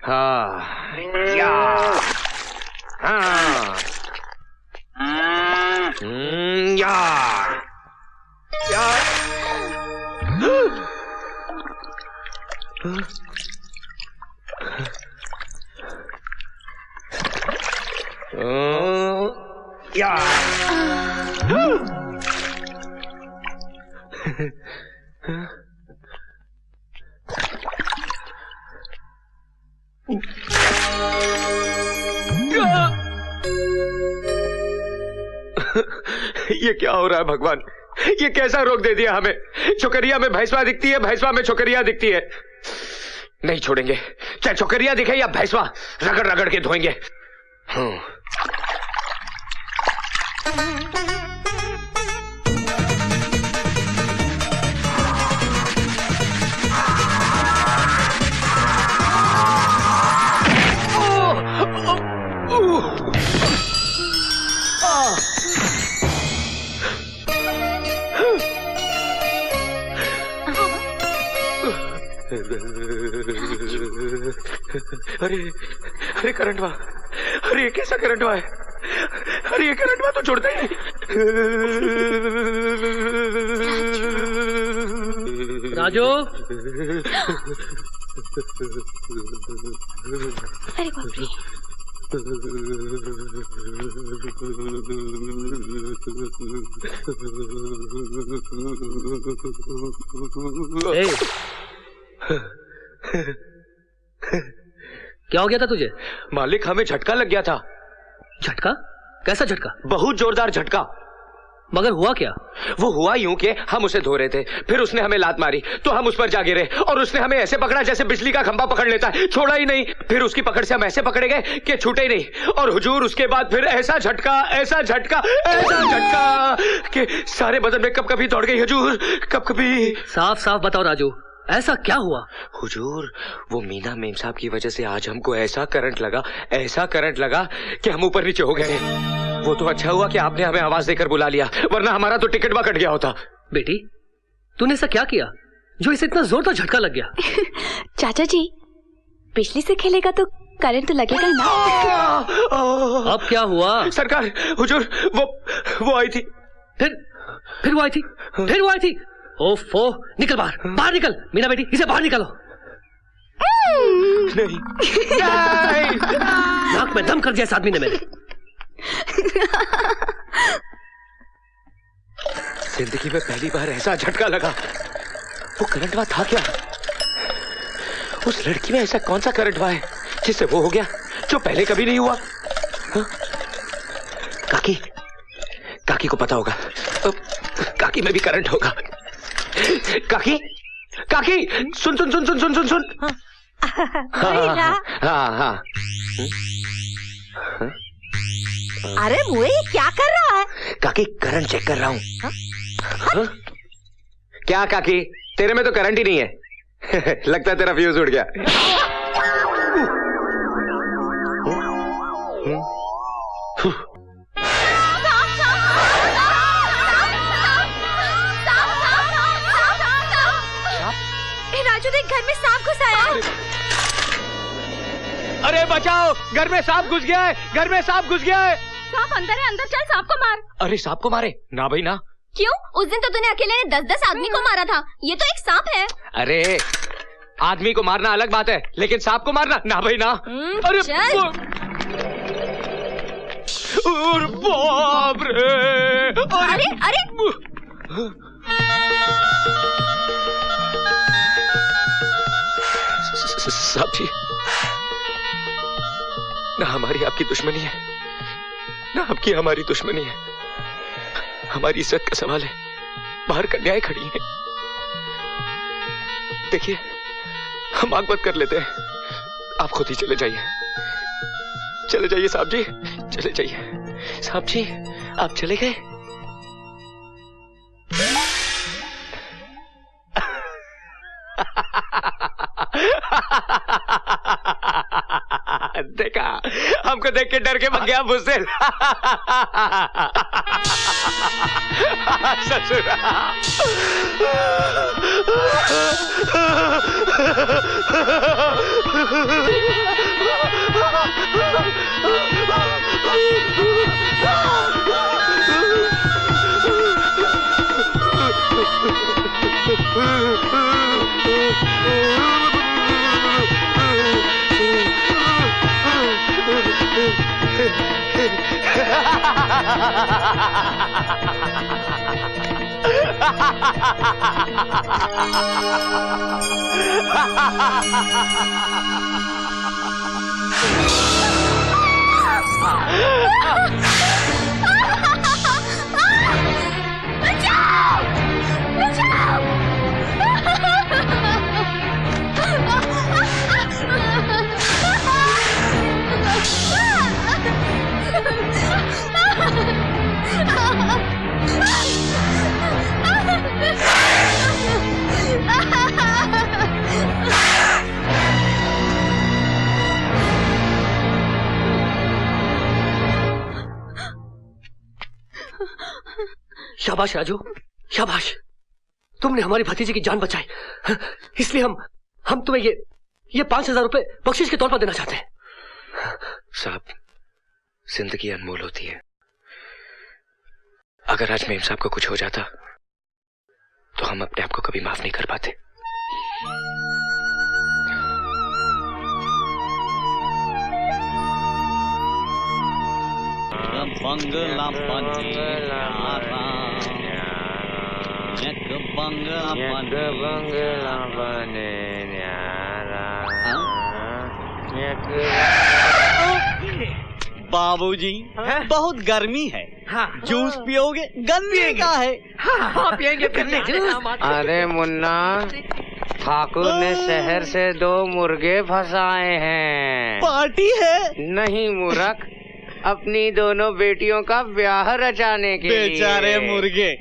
हाँ या हाँ या या या ये क्या हो रहा है भगवान? ये कैसा रोग दे दिया हमें? छोकरिया में भैंसवा दिखती है, भैंसवा में छोकरिया दिखती है। नहीं छोड़ेंगे, चाहे छोकरिया दिखे या भैंसवा, रगड़ रगड़ के धोएंगे। अरे अरे करंट हुआ, अरे कैसा करंट हुआ है? अरे ये करंट हुआ तो छोड़ते ही नहीं। राजू, अरे बाप रे। क्या हो गया था तुझे? मालिक, हमें झटका लग गया था। झटका? कैसा झटका? बहुत जोरदार झटका। मगर हुआ क्या? वो हुआ यूं कि हम उसे धो रहे थे, फिर उसने हमें लात मारी तो हम उस पर जा गिरे और उसने हमें ऐसे पकड़ा जैसे बिजली का खंभा पकड़ लेता है, छोड़ा ही नहीं। फिर उसकी पकड़ से हम ऐसे पकड़े गए कि छूटे ही नहीं। और हुजूर उसके बाद फिर ऐसा झटका, ऐसा झटका, ऐसा झटका कि सारे बदन में कब कभी दौड़ गई हुजूर, कब कभी। साफ साफ बताओ राजू, ऐसा क्या हुआ? हुजूर, वो मीना मेम साहब की वजह से आज हमको ऐसा करंट लगा, ऐसा करंट लगा कि हम ऊपर नीचे हो गए। वो तो अच्छा हुआ कि आपने हमें आवाज देकर बुला लिया, वरना हमारा तो टिकट कट गया होता। बेटी, तूने ऐसा क्या किया जो इसे इतना जोरदार झटका लग गया? चाचा जी, बिजली से खेलेगा तो करंट तो लगेगा ना। अब क्या हुआ? सरकार, हुजूर, वो आई थी। फिर वो आई थी? फिर वो आई थी? ओफो, निकल बाहर, बाहर निकल। मीना बेटी, इसे बाहर निकालो। नहीं, नाक में दम कर दिया इस आदमी ने मेरे। जिंदगी में पहली बार ऐसा झटका लगा। वो करंट हुआ था क्या? उस लड़की में ऐसा कौन सा करंट हुआ है जिससे वो हो गया जो पहले कभी नहीं हुआ? हा? काकी को पता होगा, काकी में भी करंट होगा। काकी, सुन सुन सुन सुन सुन सुन सुन। हाँ। अरे मुए, क्या कर रहा है? काकी, करंट चेक कर रहा हूँ। क्या काकी, तेरे में तो करंट ही नहीं है। लगता है तेरा फ्यूज उड़ गया। राजू देख, घर में सांप घुसा है। अरे बचाओ, घर में सांप घुस गया है, घर में सांप घुस गया है। सांप अंदर है, अंदर चल, सांप को मार। अरे सांप को मारे? ना भाई ना। क्यों? उस दिन तो तूने अकेले ने 10-10 आदमी को मारा था, ये तो एक सांप है। अरे आदमी को मारना अलग बात है, लेकिन सांप को मारना ना भाई ना। अरे बाप रे। अरे साहब जी, ना हमारी आपकी दुश्मनी है, ना आपकी हमारी दुश्मनी है। हमारी इज्जत का सवाल है, बाहर कन्याएं खड़ी हैं। देखिए, हम आग बंद कर लेते हैं, आप खुद ही चले जाइए। चले जाइए साहब जी, चले जाइए। साहब जी, आप चले गए? देखा, हमको देख के डर के भाग गया बुज़दिल। ससुरा। शाबाश राजू, शाबाश। तुमने हमारी भतीजी की जान बचाई, इसलिए हम तुम्हें ये 5,000 रुपए बख्शिश के तौर पर देना चाहते हैं। साहब, जिंदगी अनमोल होती है। अगर आज मेम साहब को कुछ हो जाता तो हम अपने आप को कभी माफ नहीं कर पाते। बंगला बाबूजी, बहुत गर्मी है। हाँ। जूस पियोगे? गन्ने का है। हाँ, पियेंगे गन्ने जूस। अरे मुन्ना, ठाकुर ने शहर से 2 मुर्गे फंसाए हैं। पार्टी है? नहीं मूर्ख, अपनी दोनों बेटियों का ब्याह रचाने के लिए। बेचारे मुर्गे।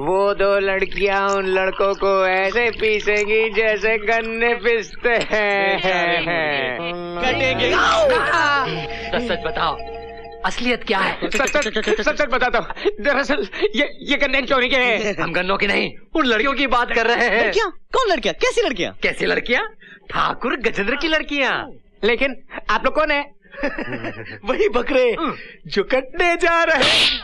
वो 2 लड़कियां उन लड़कों को ऐसे पीसेंगी जैसे गन्ने पीसते हैं। कटेंगे। सच बताओ, असलियत क्या है? सच बताता हूँ। दरअसल ये गन्ने चोरी के हैं। हम गन्नों की नहीं, उन लड़कियों की बात कर रहे हैं। लड़कियाँ? कौन लड़कियाँ? कैसी लड़कियाँ? कैसी लड़कियाँ? ठाकुर गजेंद्र की लड़कियाँ। लेकिन आप लोग कौन है? वही बकरे जो कटने जा रहे हैं।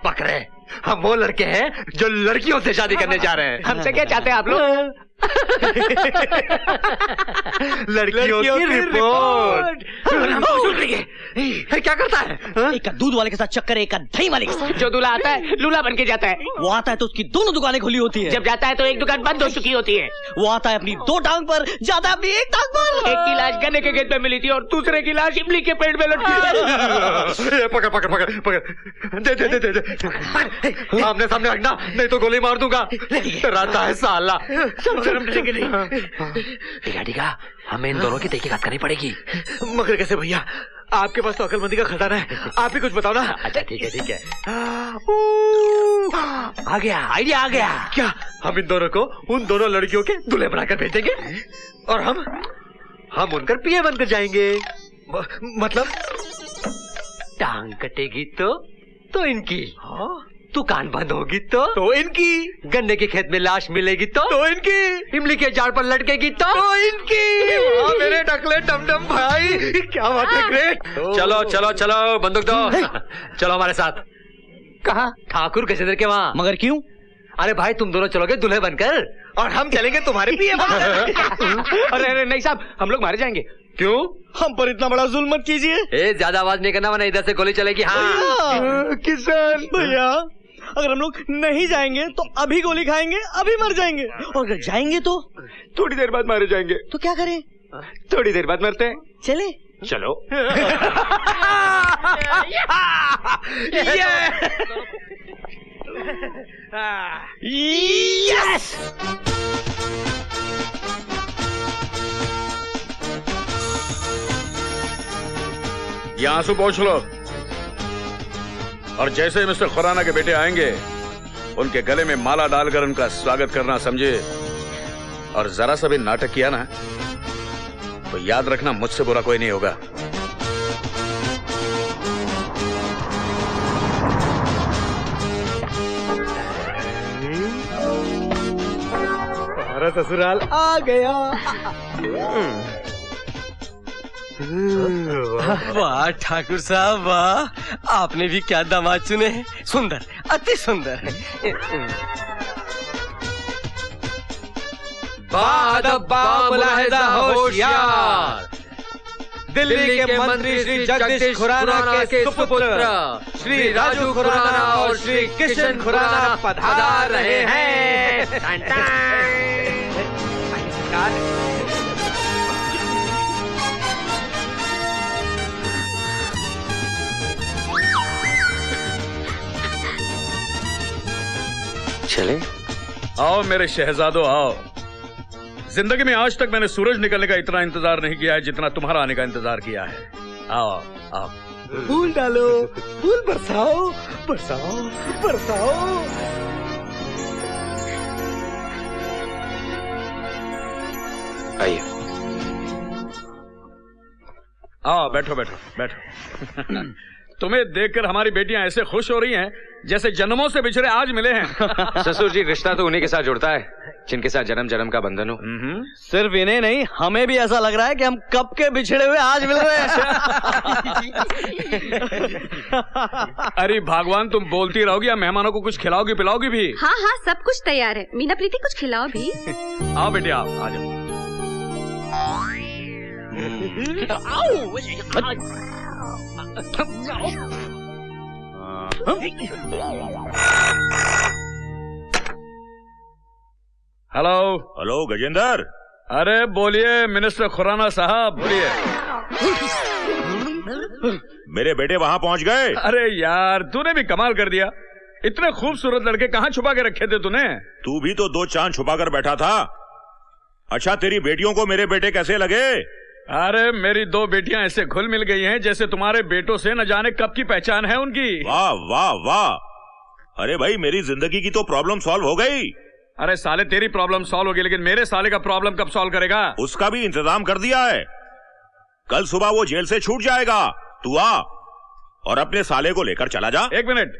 बकरे? हम वो लड़के हैं जो लड़कियों से शादी करने जा रहे हैं। हमसे क्या चाहते हैं आप लोग? लड़कियों की रिपोर्ट। क्या करता है? एक का दूध वाले के साथ चक्कर, एक का दही वाले के साथ। जो दूल्हा आता है लूला बन के जाता है। वो आता है तो उसकी दोनों दुकानें खुली होती है। जब जाता है तो एक दुकान बंद हो चुकी होती है। वो आता है अपनी 2 टांग पर, जाता है अपनी 1 टांग पर। एक की लाश गन्ने के खेत में मिली थी और दूसरे की लाश इमली के पेड़ में लटकी। पकड़ दे। आमने सामने रखना, नहीं तो गोली मार दूंगा। रहता है साला। ठीक है, हमें इन दोनों की तहकीकात करनी पड़ेगी। मगर कैसे भैया? आपके पास तो अकलमंदी का खजाना है, आप ही कुछ बताओ ना। अच्छा ठीक है। आ गया, आइडिया आ गया। क्या हम इन दोनों को उन दोनों लड़कियों के दूल्हे बनाकर भेजेंगे और हम उनकर पिए बनकर जाएंगे। मतलब टांग कटेगी तो इनकी, दुकान बंद होगी तो इनकी, गन्ने के खेत में लाश मिलेगी तो इनकी, इमली के झाड़ पर लटकेगी तो इनकी। मेरे टकले टमटम भाई, क्या बात है, ग्रेट। चलो बंदूक दो। चलो हमारे साथ। कहाँ? ठाकुर गजेंद्र के वहाँ। मगर क्यों? अरे भाई, तुम दोनों चलोगे दूल्हे बनकर और हम चलेंगे तुम्हारे पिए बनकर। अरे नहीं साहब, हम लोग मारे जाएंगे। क्यों? हम पर इतना बड़ा जुल्म मत कीजिए। ज्यादा आवाज नहीं करना, वरना इधर से गोली चलेगी। हाँ किसान भैया, अगर हम लोग नहीं जाएंगे तो अभी गोली खाएंगे, अभी मर जाएंगे। और अगर जाएंगे तो थोड़ी देर बाद मारे जाएंगे। तो क्या करें? थोड़ी देर बाद मरते हैं। चले? चलो। यस! यहाँ से पहुंच लो और जैसे मिस्टर खुराना के बेटे आएंगे उनके गले में माला डालकर उनका स्वागत करना, समझे? और जरा सा भी नाटक किया ना तो याद रखना मुझसे बुरा कोई नहीं होगा। हमारा ससुराल आ गया। वाह ठाकुर साहब वाह, आपने भी क्या दामाद चुने हैं, सुंदर, अति सुंदर। बादब्बा मुलाहिजा होशियार, दिल्ली के मंत्री श्री जगदीश खुराना के सुपुत्र श्री राजू खुराना और श्री किशन खुराना पधार रहे हैं। चले? आओ मेरे शहजादो आओ। जिंदगी में आज तक मैंने सूरज निकलने का इतना इंतजार नहीं किया है जितना तुम्हारा आने का इंतजार किया है। आओ आओ। फूल डालो, फूल बरसाओ, बरसाओ, बरसाओ। आइए। आओ बैठो बैठो बैठो। तुम्हें देखकर हमारी बेटियां ऐसे खुश हो रही हैं जैसे जन्मों से बिछड़े आज मिले हैं। ससुर जी, रिश्ता तो उन्हीं के साथ जुड़ता है जिनके साथ जन्म जन्म का बंधन हो। सिर्फ इन्हें नहीं, हमें भी ऐसा लग रहा है कि हम कब के बिछड़े हुए आज मिल रहे हैं। अरे भगवान, तुम बोलती रहोगी या मेहमानों को कुछ खिलाओगी पिलाओगी भी? हाँ हाँ, सब कुछ तैयार है। मीना प्रीति, कुछ खिलाओ भी। आओ बेटी आओ, आ जाओ। Hello hello Gajendra. अरे बोलिए मिनिस्टर खुराना साहब, बोलिए। मेरे बेटे वहां पहुंच गए। अरे यार, तूने भी कमाल कर दिया। इतने खूबसूरत लड़के कहाँ छुपा के रखे थे तूने? तू भी तो 2 चांद छुपा कर बैठा था। अच्छा, तेरी बेटियों को मेरे बेटे कैसे लगे? अरे मेरी 2 बेटियां ऐसे घुल मिल गई हैं जैसे तुम्हारे बेटों से न जाने कब की पहचान है उनकी। वाह वाह वाह। अरे भाई, मेरी जिंदगी की तो प्रॉब्लम सॉल्व हो गई। अरे साले, तेरी प्रॉब्लम सॉल्व होगी, लेकिन मेरे साले का प्रॉब्लम कब सॉल्व करेगा? उसका भी इंतजाम कर दिया है। कल सुबह वो जेल से छूट जाएगा। तू आ और अपने साले को लेकर चला जा। 1 मिनट।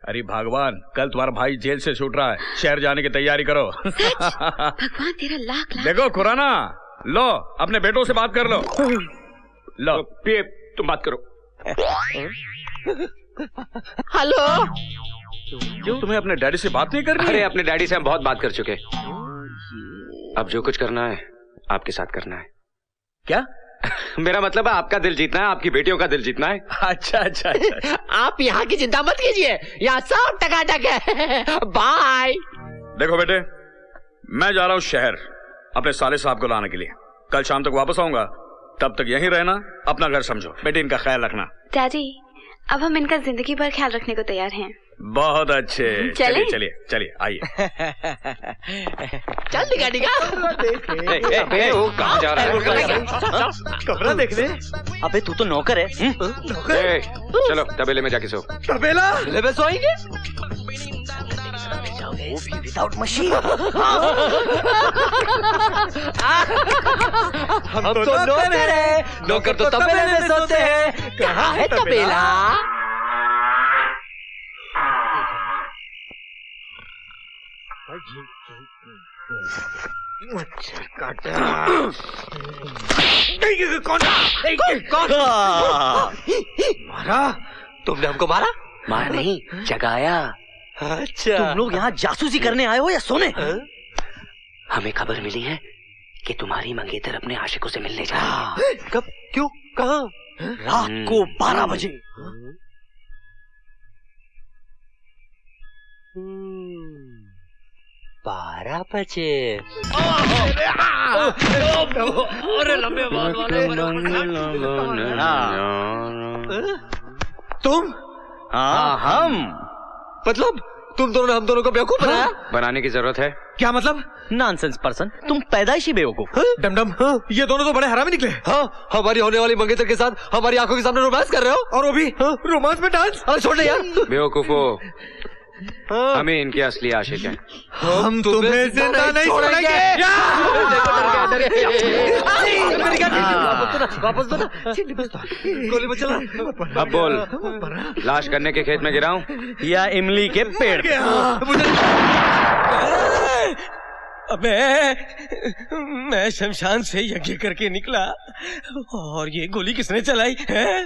अरे भगवान, कल तुम्हारा भाई जेल से छूट रहा है, शहर जाने की तैयारी करो। भगवान तेरा लाख लाख। देखो खुराना, लो अपने बेटों से बात कर लो। लो पिए, तुम बात करो। हेलो। क्यों, तुम्हें अपने डैडी से बात नहीं करनी? अरे अपने डैडी से हम बहुत बात कर चुके। अब जो कुछ करना है आपके साथ करना है। क्या? मेरा मतलब है आपका दिल जीतना है, आपकी बेटियों का दिल जीतना है। अच्छा अच्छा अच्छा। आप यहाँ की चिंता मत कीजिए, यहाँ सब टकाटक है। बाय। देखो बेटे, मैं जा रहा हूँ शहर अपने साले साहब को लाने के लिए। कल शाम तक वापस आऊंगा, तब तक यहीं रहना, अपना घर समझो। बेटे, इनका ख्याल रखना। डैडी, अब हम इनका जिंदगी भर ख्याल रखने को तैयार हैं। बहुत अच्छे। चलिए चलिए चलिए आइए। चल निका निका। अबे वो कहाँ जा रहा है? कमरा देख ले। अबे तू तो नौकर है। ए, चलो तबेले में जाके सो। तबेला ले सोएंगे। Without machine. हम तो नौकर है, नौकर तो तबेले में सोते हैं। कहाँ है तबेला? मच्छर काटा। कौन मारा? तुमने हमको मारा? मार नहीं, जगाया। अच्छा, तुम लोग यहाँ जासूसी करने आए हो या सोने? हमें खबर मिली है कि तुम्हारी मंगेतर अपने आशिकों से मिलने जा रही है। कब, क्यों, कहाँ? रात को 12 बजे। 12 बजे। अरे लंबे बाल वाले। तुम? हाँ हम। मतलब तुम दोनों ने हम दोनों को बेवकूफ बनाया? बनाने की जरूरत है? क्या मतलब? नॉनसेंस पर्सन, तुम पैदाइशी बेवकूफ। डमडम, ये दोनों तो बड़े हरामी निकले। हाँ, हमारी होने वाली मंगेतर के साथ हमारी आंखों के सामने रोमांस कर रहे हो। और वो भी रोमांस में डांस। अरे छोड़ दे यार। बेवकूफो, हम ही इनके असली आशिक हैं। हम तुम्हें जिंदा नहीं छोड़ेंगे। वापस दो ना, गोली मत चला। अब बोल, लाश गन्ने के खेत में गिराऊं या इमली के पेड़ पे? अबे मैं शमशान से यज्ञ करके निकला और ये गोली किसने चलाई है?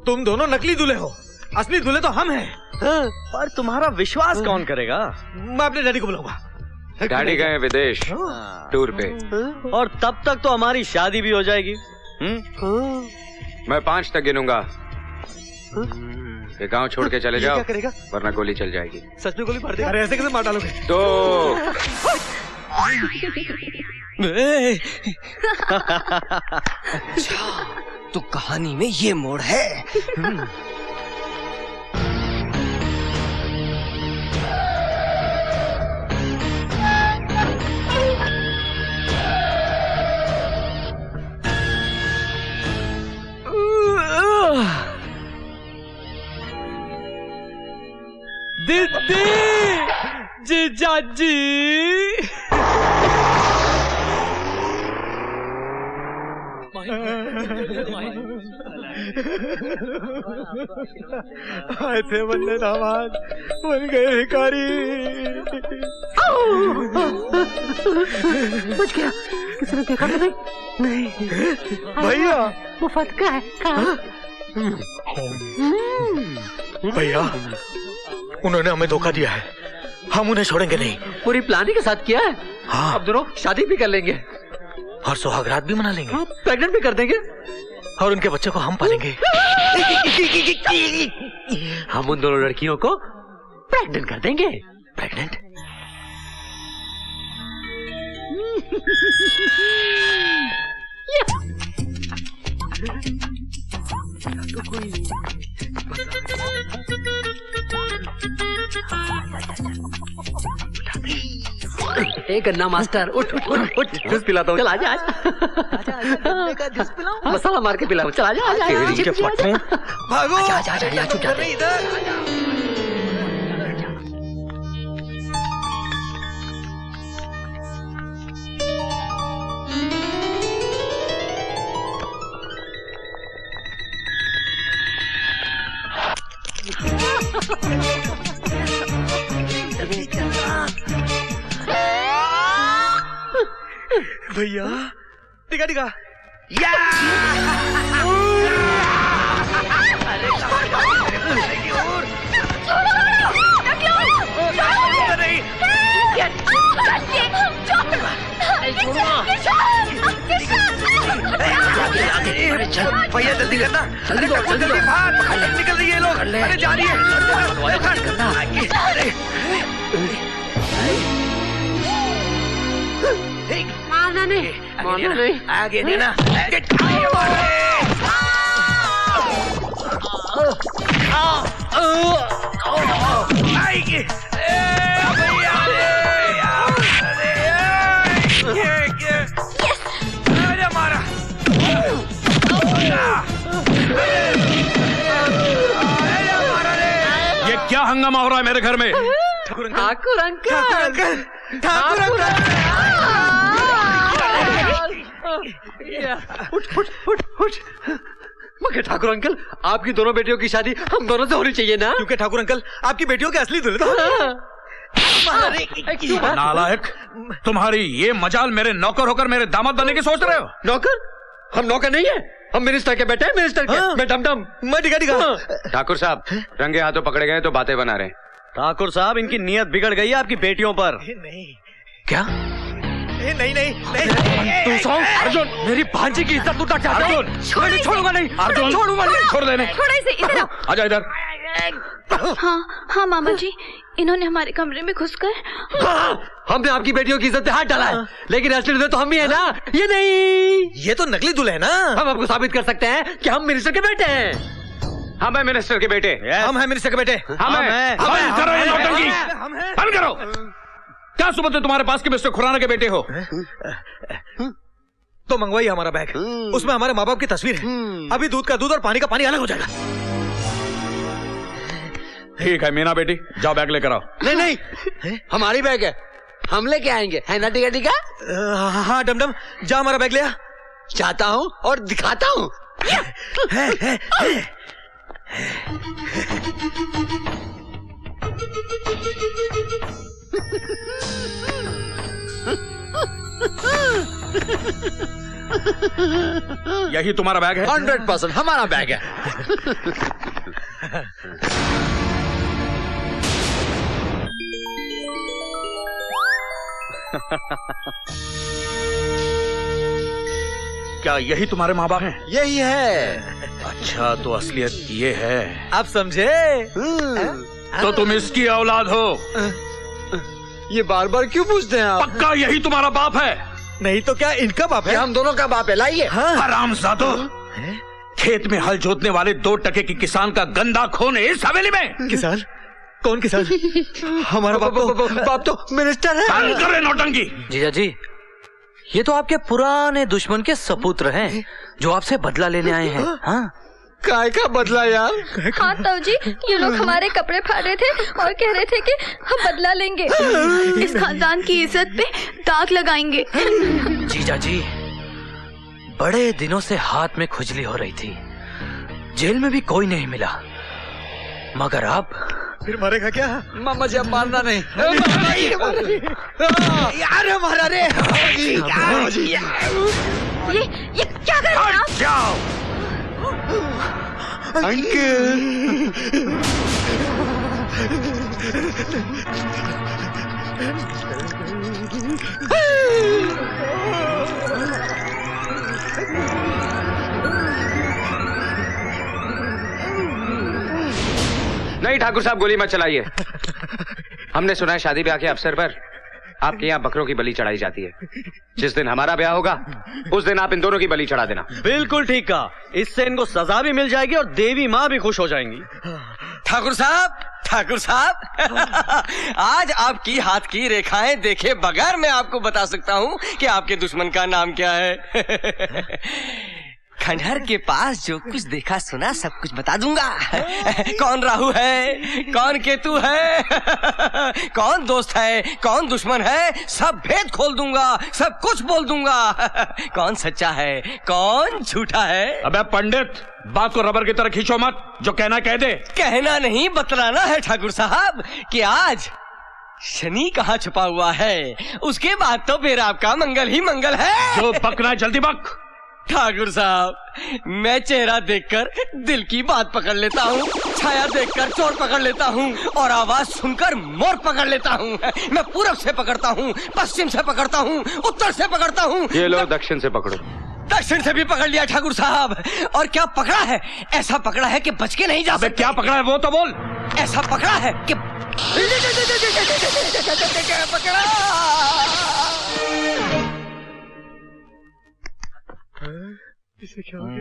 तुम दोनों नकली दूल्हे हो, असली दूल्हे तो हम हैं। पर तुम्हारा विश्वास कौन करेगा? मैं अपने डैडी को बुलाऊंगा। डैडी गए विदेश टूर पे, और तब तक तो हमारी शादी भी हो जाएगी। मैं 5 तक गिनूंगा। ये गांव छोड़ के चले जाओ, क्या करेगा? वरना गोली चल जाएगी। सच में गोली मार देगा? अरे ऐसे कैसे मार डालोगे? तो तो कहानी में ये मोड़ है। दीदी, जीजाजी, आए थे बनने दामाद, बन गए भिखारी। बच गया, किसी ने देखा तो नहीं? नहीं भैया, वो फटका है। कहाँ? भैया, उन्होंने हमें धोखा दिया है, हम उन्हें छोड़ेंगे नहीं। पूरी प्लानिंग के साथ किया है। हाँ, अब दोनों शादी भी कर लेंगे और सुहागरात भी मना लेंगे, प्रेग्नेंट भी कर देंगे और उनके बच्चे को हम पालेंगे। हम उन दोनों लड़कियों को प्रेग्नेंट कर देंगे। प्रेग्नेंट? एक गन्ना मास्टर, उठ उठ उठ उठ, जूस पिलाता हूँ। चल आजा आजा, मसाला मार के पिलाऊं। चल आजा आजा। भागो, आजा आजा आजा, यहाँ छुप जाते हैं। भैया, टिका टिका। भैया जल्दी करना, जल्दी करो, जल्दी भाग, निकल रही है लोग। अरे जा रही है। मारना नहीं, मारना नहीं। आगे देना। ये क्या हंगामा हो रहा है मेरे घर में? ठाकुर अंकल, उठ उठ उठ उठ। मगर ठाकुर अंकल, आपकी दोनों बेटियों की शादी हम दोनों से होनी चाहिए ना? क्योंकि ठाकुर अंकल आपकी बेटियों के असली दूल्हे तो नालायक, तुम्हारी ये मजाल मेरे नौकर होकर मेरे दामाद बनने की सोच रहे हो? नौकर? हम नौकर नहीं है, हम मिनिस्टर के बेटे हैं, मिनिस्टर के। मैं डम मैं टिका टिका। ठाकुर साहब रंगे हाथों पकड़े गए तो बातें बना रहे हैं। ठाकुर साहब, इनकी नीयत बिगड़ गई है आपकी बेटियों पर। नहीं क्या? नहीं नहीं तू सौ अर्जुन, मेरी भांजी की इज्जत लूटना चाहते हो? मैं छोड़ूंगा नहीं अर्जुन, छोड़ूंगा नहीं। छोड़ देने। थोड़ा इसे इधर आओ। आजा इधर। हाँ मामा जी, इन्होंने हमारे कमरे में घुसकर हमने आपकी बेटियों की इज्जत पे हाथ डाला है, लेकिन असली दूल्हे तो हम ही है ना। ये नहीं, ये तो नकली दूल्हे है ना। हम आपको साबित कर सकते हैं कि हम मिनिस्टर के बेटे हैं। हम है मिनिस्टर के बेटे। हम हैं मिनिस्टर के बेटे। हम हैं। बंद करो ये नौटंकी, बंद करो। क्या सुबह तुम्हारे पास के मिस्टर खुराना के बेटे हो? तो मंगवाइए हमारा बैग, उसमें हमारे माँ बाप की तस्वीर है। अभी दूध का दूध और पानी का पानी अलग हो जाएगा। ठीक है मीना बेटी, जाओ बैग लेकर आओ। नहीं नहीं, हमारी बैग है, हम लेके आएंगे, है ना टिका टिका? हाँ डमडम, जा हमारा बैग ले आ। चाहता हूँ और दिखाता हूँ। यही तुम्हारा बैग है? 100% हमारा बैग है। क्या यही तुम्हारे माँ बाप हैं? यही है। अच्छा, तो असलियत ये है। आप समझे? तो तुम इसकी औलाद हो? ये बार बार क्यों पूछते हैं आप? पक्का यही तुम्हारा बाप है? नहीं तो क्या इनका बाप है? हम दोनों का बाप है, लाइए। हरामजादो, खेत में हल जोतने वाले 2 टके की किसान का गंदा खून है इस हवेली में। किसान? कौन किसान? हमारा बाप तो मिनिस्टर है। बंद करे नौटंकी। जीजा जी, ये तो आपके पुराने दुश्मन के सपुत्र हैं जो आपसे बदला लेने आए हैं। हाँ, काय का बदला यार? हाँ ताऊ जी, ये लोग हमारे कपड़े फाड़ रहे थे और कह रहे थे कि हम बदला लेंगे, इस खानदान की इज्जत पे दाग लगाएंगे। जीजा जी, बड़े दिनों से हाथ में खुजली हो रही थी, जेल में भी कोई नहीं मिला, मगर अब फिर मरेगा क्या? मामा जी, अब मारना नहीं। यार हमारा रे। ये क्या कर रहे हैं आप? जाओ। नहीं ठाकुर साहब, गोली मत चलाइए। हमने सुना है शादी ब्याह के अवसर पर आपके यहाँ बकरों की बलि चढ़ाई जाती है। जिस दिन हमारा ब्याह होगा उस दिन आप इन दोनों की बलि चढ़ा देना। बिल्कुल ठीक कहा, इससे इनको सजा भी मिल जाएगी और देवी माँ भी खुश हो जाएंगी। ठाकुर साहब, ठाकुर साहब, आज आपकी हाथ की रेखाएं देखे बगैर मैं आपको बता सकता हूँ कि आपके दुश्मन का नाम क्या है। खंडहर के पास जो कुछ देखा सुना सब कुछ बता दूंगा। कौन राहु है, कौन केतु है, कौन दोस्त है, कौन दुश्मन है, सब भेद खोल दूंगा, सब कुछ बोल दूंगा। कौन सच्चा है, कौन झूठा है। अबे पंडित, बात को रबर की तरह खींचो मत, जो कहना कह दे। कहना नहीं बतलाना है ठाकुर साहब कि आज शनि कहाँ छुपा हुआ है, उसके बाद तो फिर आपका मंगल ही मंगल है। जो बकना है जल्दी बक। ठाकुर साहब, मैं चेहरा देखकर दिल की बात पकड़ लेता हूँ, छाया देखकर चोर पकड़ लेता हूँ और आवाज सुनकर मोर पकड़ लेता हूँ। मैं पूरब से पकड़ता हूँ, पश्चिम से पकड़ता हूँ, उत्तर से पकड़ता हूँ। ये लो दक्षिण से पकड़ो। दक्षिण से भी पकड़ लिया ठाकुर साहब। और क्या पकड़ा है? ऐसा पकड़ा है कि बच के नहीं जा सकते। क्या पकड़ा है वो तो बोल। ऐसा पकड़ा है कि पकड़ा।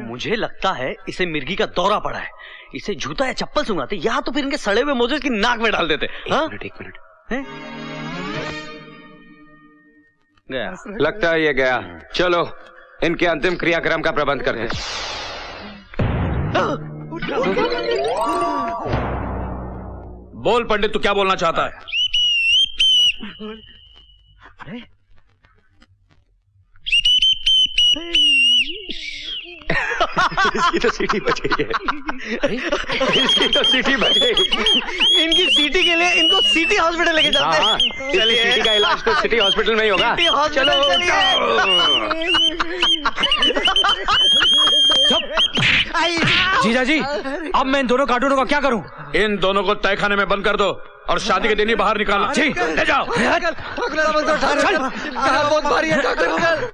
मुझे लगता है इसे मिर्गी का दौरा पड़ा है। इसे जूता या चप्पल सुंघाते या तो फिर इनके सड़े हुए मोजे की नाक में डाल देते। एक मिनट गया, लगता है ये गया। चलो इनके अंतिम क्रियाक्रम का प्रबंध करते हैं। बोल पंडित, तू क्या बोलना चाहता है? इसकी तो सीटी बच गई है। इसकी तो सीटी बच गई। इनकी सीटी के लिए इनको सिटी हॉस्पिटल लेके जाते हैं। हाँ, चलिए, सीटी का इलाज तो सिटी हॉस्पिटल में ही होगा। चलो जीजा जी, अब मैं इन दोनों कार्टूनों का क्या करूं? इन दोनों को तहखाने में बंद कर दो और शादी के दिन ही बाहर निकालो। जी, ले जाओ। बहुत भारी है डॉक्टर।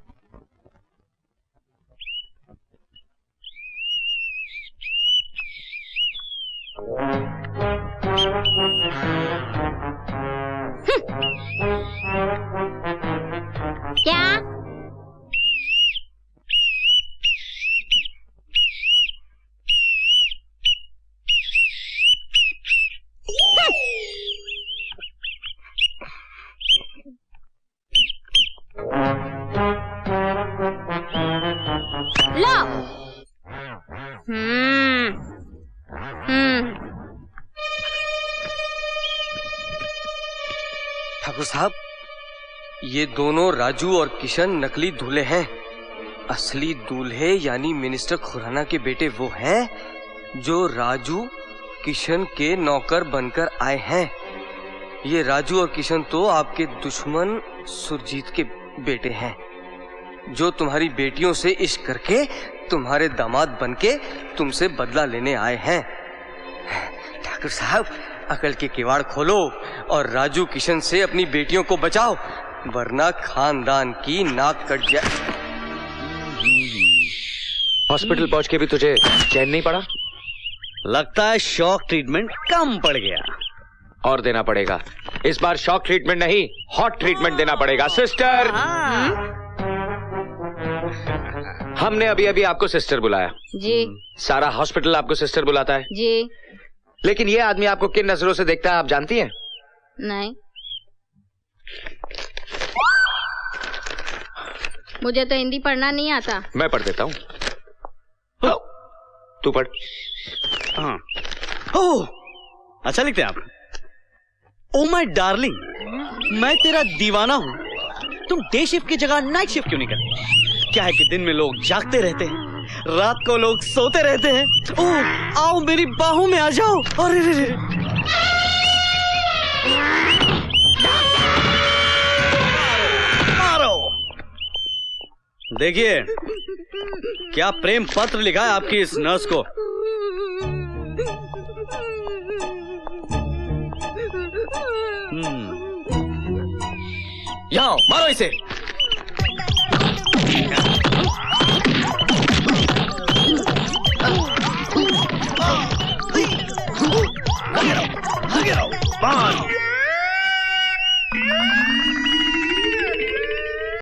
क्या? ठाकुर साहब, ये दोनों राजू और किशन नकली दूल्हे हैं। असली दूल्हे यानी मिनिस्टर खुराना के बेटे वो हैं जो राजू किशन के नौकर बनकर आए हैं। ये राजू और किशन तो आपके दुश्मन सुरजीत के बेटे हैं, जो तुम्हारी बेटियों से इश्क करके तुम्हारे दामाद बनके तुमसे बदला लेने आए हैं। ठाकुर साहब, अकल के किवाड़ खोलो और राजू किशन से अपनी बेटियों को बचाओ, वरना खानदान की नाक कट जाए। हॉस्पिटल पहुंच के भी तुझे चैन नहीं पड़ा? लगता है शॉक ट्रीटमेंट कम पड़ गया। और देना पड़ेगा। इस बार शॉक ट्रीटमेंट नहीं, हॉट ट्रीटमेंट देना पड़ेगा। सिस्टर, हमने अभी अभी आपको सिस्टर बुलाया। जी। सारा हॉस्पिटल आपको सिस्टर बुलाता है। जी। लेकिन ये आदमी आपको किन नजरों से देखता है आप जानती हैं? नहीं, मुझे तो हिंदी पढ़ना नहीं आता। मैं पढ़ देता हूँ, तू पढ़। हाँ। ओह, अच्छा लिखते हैं आप। ओ माय डार्लिंग, मैं तेरा दीवाना हूँ। तुम डे शिफ्ट की जगह नाइट शिफ्ट क्यों नहीं करते? क्या है कि दिन में लोग जागते रहते हैं, रात को लोग सोते रहते हैं। ओह, आओ मेरी बाहों में आ जाओ। अरे रे रे। मारो। देखिए क्या प्रेम पत्र लिखा है आपकी इस नर्स को। जाओ मारो इसे।